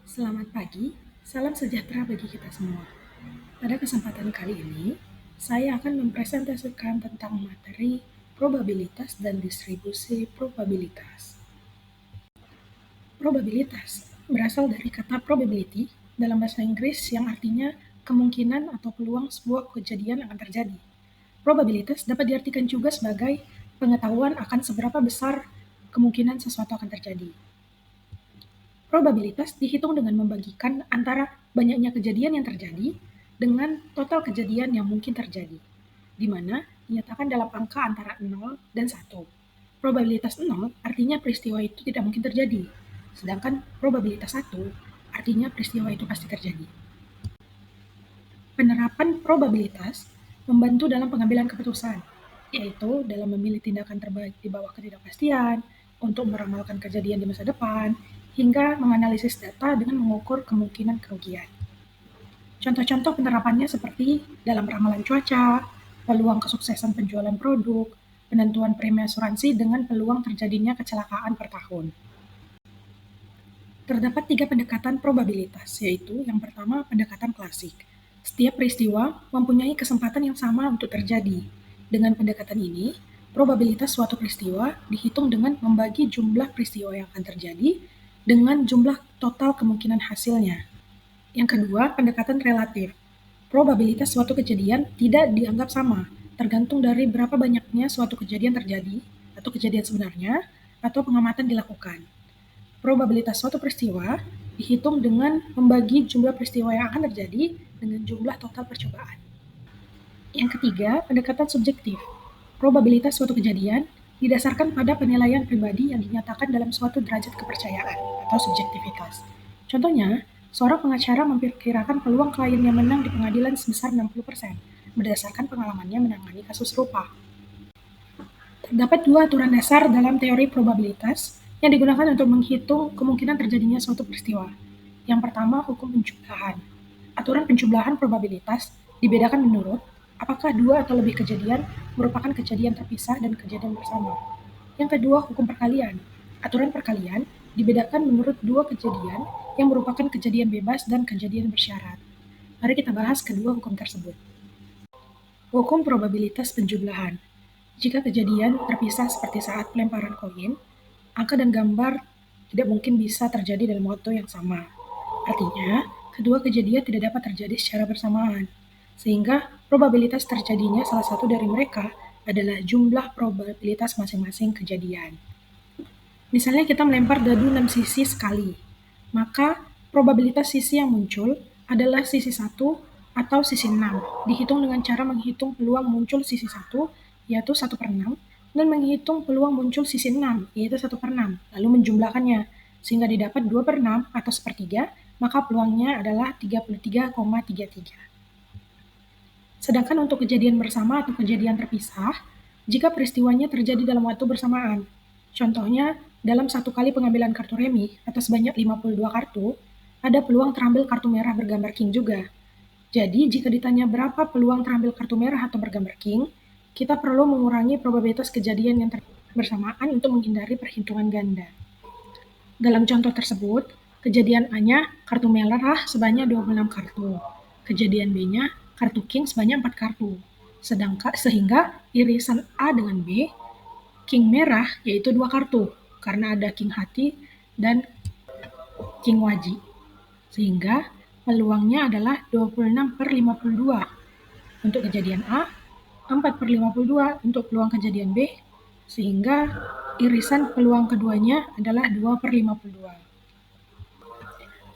Selamat pagi, salam sejahtera bagi kita semua. Pada kesempatan kali ini, saya akan mempresentasikan tentang materi probabilitas dan distribusi probabilitas. Probabilitas berasal dari kata probability dalam bahasa Inggris yang artinya kemungkinan atau peluang sebuah kejadian akan terjadi. Probabilitas dapat diartikan juga sebagai pengetahuan akan seberapa besar kemungkinan sesuatu akan terjadi. Probabilitas dihitung dengan membagikan antara banyaknya kejadian yang terjadi dengan total kejadian yang mungkin terjadi, di mana dinyatakan dalam angka antara 0 dan 1. Probabilitas 0 artinya peristiwa itu tidak mungkin terjadi, sedangkan probabilitas 1 artinya peristiwa itu pasti terjadi. Penerapan probabilitas membantu dalam pengambilan keputusan, yaitu dalam memilih tindakan terbaik di bawah ketidakpastian, untuk meramalkan kejadian di masa depan, hingga menganalisis data dengan mengukur kemungkinan kerugian. Contoh-contoh penerapannya seperti dalam ramalan cuaca, peluang kesuksesan penjualan produk, penentuan premi asuransi dengan peluang terjadinya kecelakaan per tahun. Terdapat 3 pendekatan probabilitas, yaitu yang pertama pendekatan klasik. Setiap peristiwa mempunyai kesempatan yang sama untuk terjadi. Dengan pendekatan ini, probabilitas suatu peristiwa dihitung dengan membagi jumlah peristiwa yang akan terjadi dengan jumlah total kemungkinan hasilnya. Yang kedua, pendekatan relatif. Probabilitas suatu kejadian tidak dianggap sama, tergantung dari berapa banyaknya suatu kejadian terjadi, atau kejadian sebenarnya, atau pengamatan dilakukan. Probabilitas suatu peristiwa dihitung dengan membagi jumlah peristiwa yang akan terjadi dengan jumlah total percobaan. Yang ketiga, pendekatan subjektif. Probabilitas suatu kejadian didasarkan pada penilaian pribadi yang dinyatakan dalam suatu derajat kepercayaan atau subjektivitas. Contohnya, seorang pengacara memperkirakan peluang kliennya menang di pengadilan sebesar 60% berdasarkan pengalamannya menangani kasus serupa. Terdapat 2 aturan dasar dalam teori probabilitas yang digunakan untuk menghitung kemungkinan terjadinya suatu peristiwa. Yang pertama, hukum penjumlahan. Aturan penjumlahan probabilitas dibedakan menurut apakah 2 atau lebih kejadian merupakan kejadian terpisah dan kejadian bersama. Yang kedua, hukum perkalian. Aturan perkalian dibedakan menurut 2 kejadian yang merupakan kejadian bebas dan kejadian bersyarat. Mari kita bahas kedua hukum tersebut. Hukum probabilitas penjumlahan. Jika kejadian terpisah seperti saat pelemparan koin, angka dan gambar tidak mungkin bisa terjadi dalam waktu yang sama. Artinya, kedua kejadian tidak dapat terjadi secara bersamaan, sehingga probabilitas terjadinya salah satu dari mereka adalah jumlah probabilitas masing-masing kejadian. Misalnya kita melempar dadu 6 sisi sekali, maka probabilitas sisi yang muncul adalah sisi 1 atau sisi 6. Dihitung dengan cara menghitung peluang muncul sisi 1, yaitu 1/6, dan menghitung peluang muncul sisi 6, yaitu 1/6, lalu menjumlahkannya, sehingga didapat 2/6 atau sepertiga, maka peluangnya adalah 33,33. Sedangkan untuk kejadian bersama atau kejadian terpisah, jika peristiwanya terjadi dalam waktu bersamaan. Contohnya, dalam satu kali pengambilan kartu remi atau sebanyak 52 kartu, ada peluang terambil kartu merah bergambar king juga. Jadi, jika ditanya berapa peluang terambil kartu merah atau bergambar king, kita perlu mengurangi probabilitas kejadian yang bersamaan untuk menghindari perhitungan ganda. Dalam contoh tersebut, kejadian A-nya kartu merah sebanyak 26 kartu, kejadian B-nya kartu king sebanyak 4 kartu, sehingga irisan A dengan B, king merah yaitu 2 kartu, karena ada king hati dan king waji, sehingga peluangnya adalah 26/52 untuk kejadian A, 4/52 untuk peluang kejadian B, sehingga irisan peluang keduanya adalah 2/52.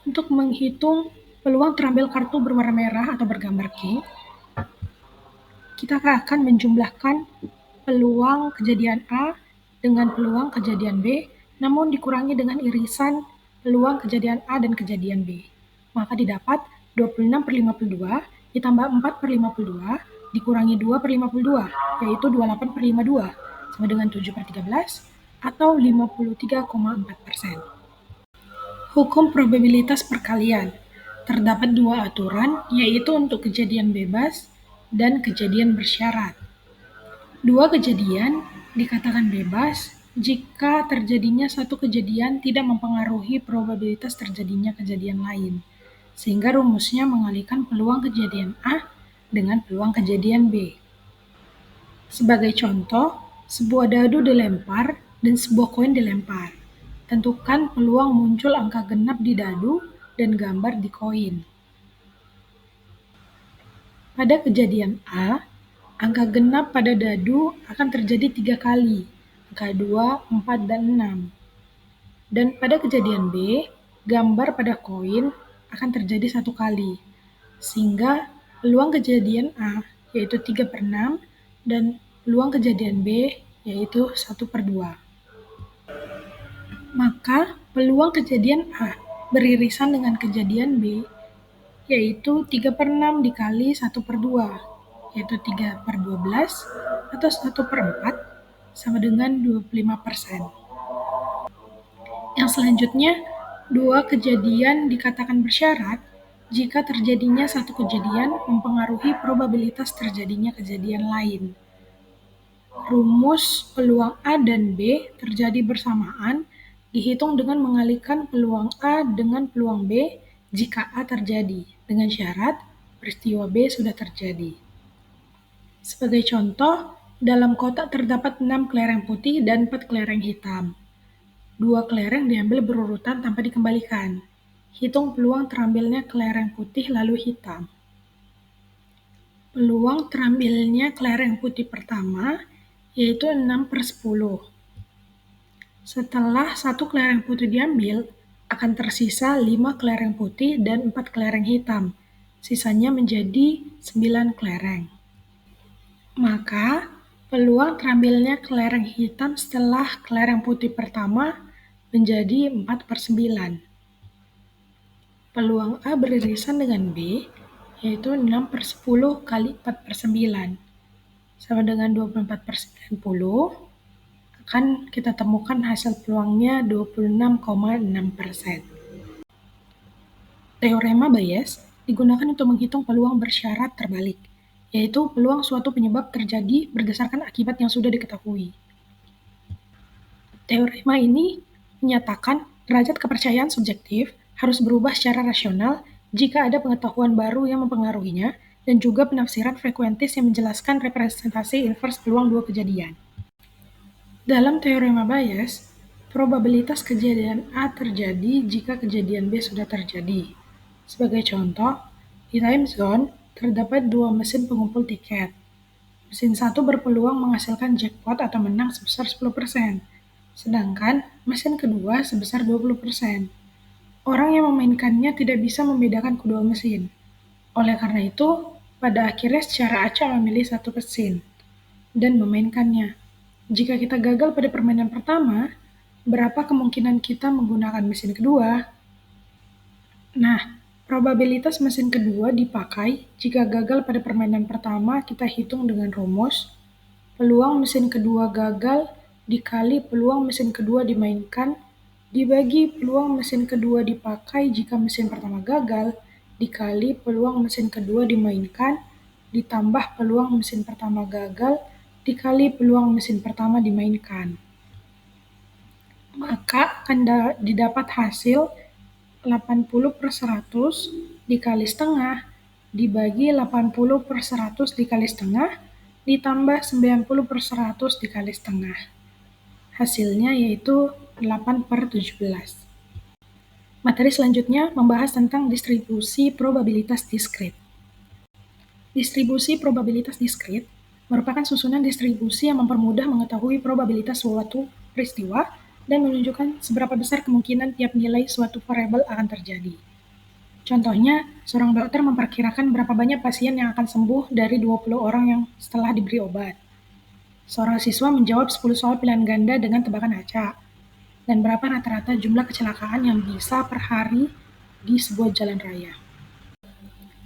Untuk menghitung peluang terambil kartu berwarna merah atau bergambar king, kita akan menjumlahkan peluang kejadian A dengan peluang kejadian B, namun dikurangi dengan irisan peluang kejadian A dan kejadian B. Maka didapat 26/52 ditambah 4/52 dikurangi 2/52, yaitu 28/52, sama dengan 7/13 atau 53,4%. Hukum probabilitas perkalian. Terdapat 2 aturan, yaitu untuk kejadian bebas dan kejadian bersyarat. 2 kejadian dikatakan bebas jika terjadinya satu kejadian tidak mempengaruhi probabilitas terjadinya kejadian lain, sehingga rumusnya mengalihkan peluang kejadian A dengan peluang kejadian B. Sebagai contoh, sebuah dadu dilempar dan sebuah koin dilempar. Tentukan peluang muncul angka genap di dadu dan gambar di koin. Pada kejadian A, angka genap pada dadu akan terjadi 3 kali, angka 2, 4, dan 6. Dan pada kejadian B, gambar pada koin akan terjadi 1 kali, sehingga peluang kejadian A yaitu 3/6 dan peluang kejadian B yaitu 1/2. Maka peluang kejadian A beririsan dengan kejadian B yaitu 3/6 dikali 1/2, yaitu 3/12 atau 1/4 sama dengan 25%. Yang selanjutnya, dua kejadian dikatakan bersyarat jika terjadinya satu kejadian mempengaruhi probabilitas terjadinya kejadian lain. Rumus peluang A dan B terjadi bersamaan dihitung dengan mengalihkan peluang A dengan peluang B jika A terjadi, dengan syarat peristiwa B sudah terjadi. Sebagai contoh, dalam kotak terdapat 6 kelereng putih dan 4 kelereng hitam. 2 kelereng diambil berurutan tanpa dikembalikan. Hitung peluang terambilnya kelereng putih lalu hitam. Peluang terambilnya kelereng putih pertama yaitu 6/10. Setelah 1 kelereng putih diambil, akan tersisa 5 kelereng putih dan 4 kelereng hitam. Sisanya menjadi 9 kelereng. Maka, peluang terambilnya kelereng hitam setelah kelereng putih pertama menjadi 4/9. Peluang A beririsan dengan B, yaitu 6/10 kali 4/9, sama dengan 24/90, akan kita temukan hasil peluangnya 26,6%. Teorema Bayes digunakan untuk menghitung peluang bersyarat terbalik, yaitu peluang suatu penyebab terjadi berdasarkan akibat yang sudah diketahui. Teorema ini menyatakan derajat kepercayaan subjektif harus berubah secara rasional jika ada pengetahuan baru yang mempengaruhinya dan juga penafsiran frekuentis yang menjelaskan representasi inverse peluang dua kejadian. Dalam teorema Bayes, probabilitas kejadian A terjadi jika kejadian B sudah terjadi. Sebagai contoh, di time zone terdapat 2 mesin pengumpul tiket. Mesin satu berpeluang menghasilkan jackpot atau menang sebesar 10%, sedangkan mesin kedua sebesar 20%. Orang yang memainkannya tidak bisa membedakan kedua mesin. Oleh karena itu, pada akhirnya secara acak memilih satu mesin dan memainkannya. Jika kita gagal pada permainan pertama, berapa kemungkinan kita menggunakan mesin kedua? Nah, probabilitas mesin kedua dipakai jika gagal pada permainan pertama kita hitung dengan rumus peluang mesin kedua gagal dikali peluang mesin kedua dimainkan dibagi peluang mesin kedua dipakai jika mesin pertama gagal dikali peluang mesin kedua dimainkan ditambah peluang mesin pertama gagal dikali peluang mesin pertama dimainkan. Maka akan didapat hasil 80/100 dikali setengah dibagi 80/100 dikali setengah ditambah 90/100 dikali setengah. Hasilnya yaitu 8/17. Materi selanjutnya membahas tentang distribusi probabilitas diskrit. Distribusi probabilitas diskrit merupakan susunan distribusi yang mempermudah mengetahui probabilitas suatu peristiwa dan menunjukkan seberapa besar kemungkinan tiap nilai suatu variabel akan terjadi. Contohnya, seorang dokter memperkirakan berapa banyak pasien yang akan sembuh dari 20 orang yang setelah diberi obat. Seorang siswa menjawab 10 soal pilihan ganda dengan tebakan acak. Dan berapa rata-rata jumlah kecelakaan yang bisa per hari di sebuah jalan raya.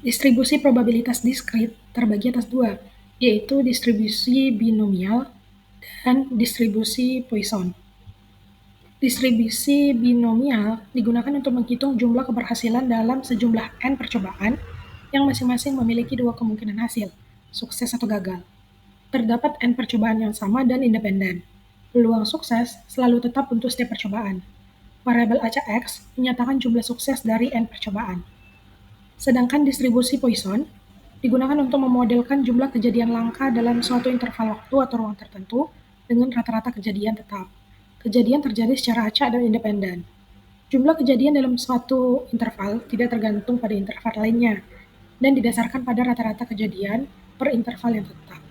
Distribusi probabilitas diskrit terbagi atas dua, yaitu distribusi binomial dan distribusi Poisson. Distribusi binomial digunakan untuk menghitung jumlah keberhasilan dalam sejumlah N percobaan yang masing-masing memiliki dua kemungkinan hasil, sukses atau gagal. Terdapat N percobaan yang sama dan independen. Peluang sukses selalu tetap untuk setiap percobaan. Variabel acak X menyatakan jumlah sukses dari N percobaan. Sedangkan distribusi Poisson digunakan untuk memodelkan jumlah kejadian langka dalam suatu interval waktu atau ruang tertentu dengan rata-rata kejadian tetap. Kejadian terjadi secara acak dan independen. Jumlah kejadian dalam suatu interval tidak tergantung pada interval lainnya dan didasarkan pada rata-rata kejadian per interval yang tetap.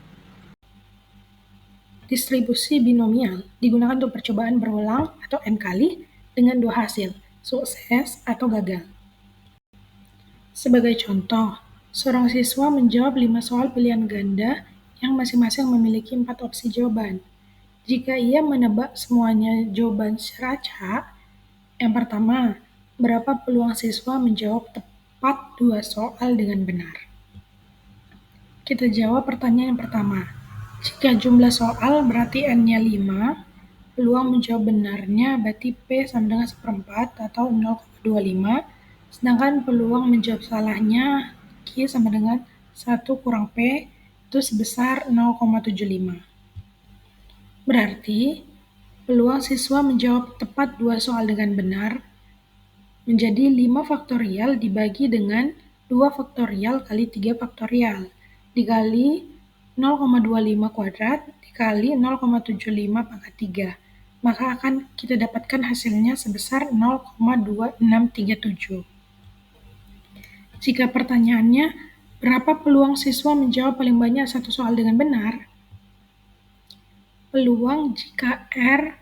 Distribusi binomial digunakan untuk percobaan berulang atau N kali dengan dua hasil, sukses atau gagal. Sebagai contoh, seorang siswa menjawab 5 soal pilihan ganda yang masing-masing memiliki 4 opsi jawaban. Jika ia menebak semuanya jawaban secara acak, yang pertama, berapa peluang siswa menjawab tepat 2 soal dengan benar? Kita jawab pertanyaan yang pertama. Jika jumlah soal berarti N-nya 5, peluang menjawab benarnya berarti P sama dengan 1/4 atau 0,25, sedangkan peluang menjawab salahnya Q sama dengan 1 kurang P itu sebesar 0,75. Berarti, peluang siswa menjawab tepat 2 soal dengan benar menjadi 5 faktorial dibagi dengan 2 faktorial kali 3 faktorial dikali 0,25 kuadrat dikali 0,75 pangkat 3. Maka akan kita dapatkan hasilnya sebesar 0,2637. Jika pertanyaannya, berapa peluang siswa menjawab paling banyak satu soal dengan benar? Peluang jika R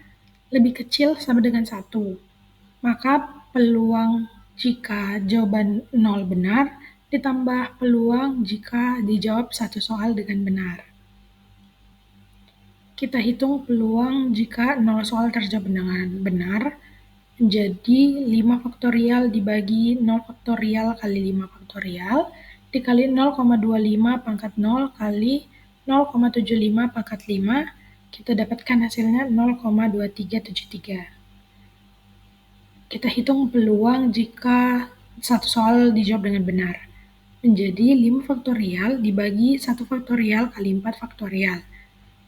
lebih kecil sama dengan 1, maka peluang jika jawaban 0 benar ditambah peluang jika dijawab satu soal dengan benar. Kita hitung peluang jika 0 soal terjawab dengan benar menjadi 5 faktorial dibagi 0 faktorial kali 5 faktorial dikali 0,25 pangkat 0 kali 0,75 pangkat 5, kita dapatkan hasilnya 0,2373. Kita hitung peluang jika satu soal dijawab dengan benar menjadi 5 faktorial dibagi 1 faktorial kali 4 faktorial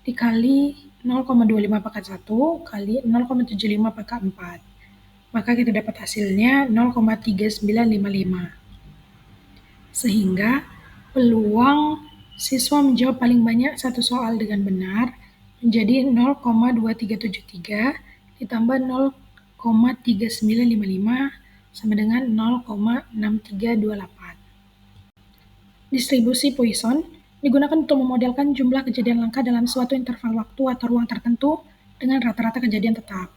dikali 0,25 pangkat 1 kali 0,75 pangkat 4. Maka kita dapat hasilnya 0,3955. Sehingga peluang siswa menjawab paling banyak satu soal dengan benar menjadi 0,2373 ditambah 0,3955 sama dengan 0,6328. Distribusi Poisson digunakan untuk memodelkan jumlah kejadian langka dalam suatu interval waktu atau ruang tertentu dengan rata-rata kejadian tetap.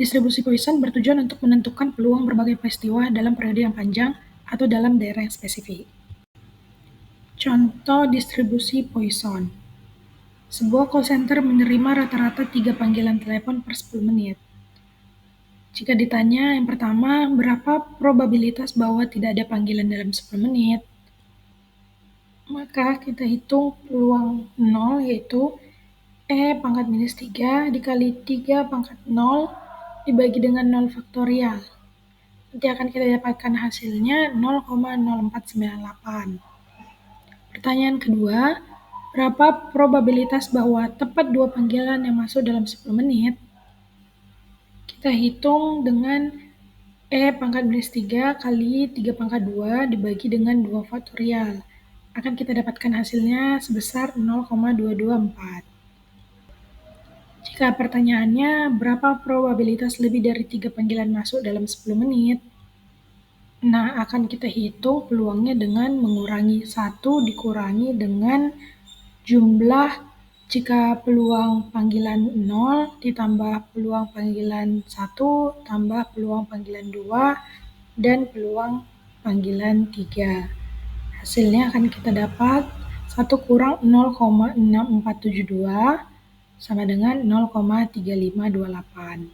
Distribusi Poisson bertujuan untuk menentukan peluang berbagai peristiwa dalam periode yang panjang atau dalam daerah yang spesifik. Contoh distribusi Poisson. Sebuah call center menerima rata-rata 3 panggilan telepon per 10 menit. Jika ditanya yang pertama, berapa probabilitas bahwa tidak ada panggilan dalam 10 menit? Maka kita hitung peluang 0 yaitu E pangkat minus 3 dikali 3 pangkat 0 dibagi dengan 0 faktorial. Nanti akan kita dapatkan hasilnya 0,0498. Pertanyaan kedua, berapa probabilitas bahwa tepat 2 panggilan yang masuk dalam 10 menit? Kita hitung dengan E pangkat minus 3 kali 3 pangkat 2 dibagi dengan 2 faktorial. Akan kita dapatkan hasilnya sebesar 0,224. Jika pertanyaannya, berapa probabilitas lebih dari 3 panggilan masuk dalam 10 menit? Nah, akan kita hitung peluangnya dengan mengurangi 1 dikurangi dengan jumlah jika peluang panggilan 0 ditambah peluang panggilan 1 tambah peluang panggilan 2 dan peluang panggilan 3. Hasilnya akan kita dapat 1 kurang 0,6472 sama dengan 0,3528.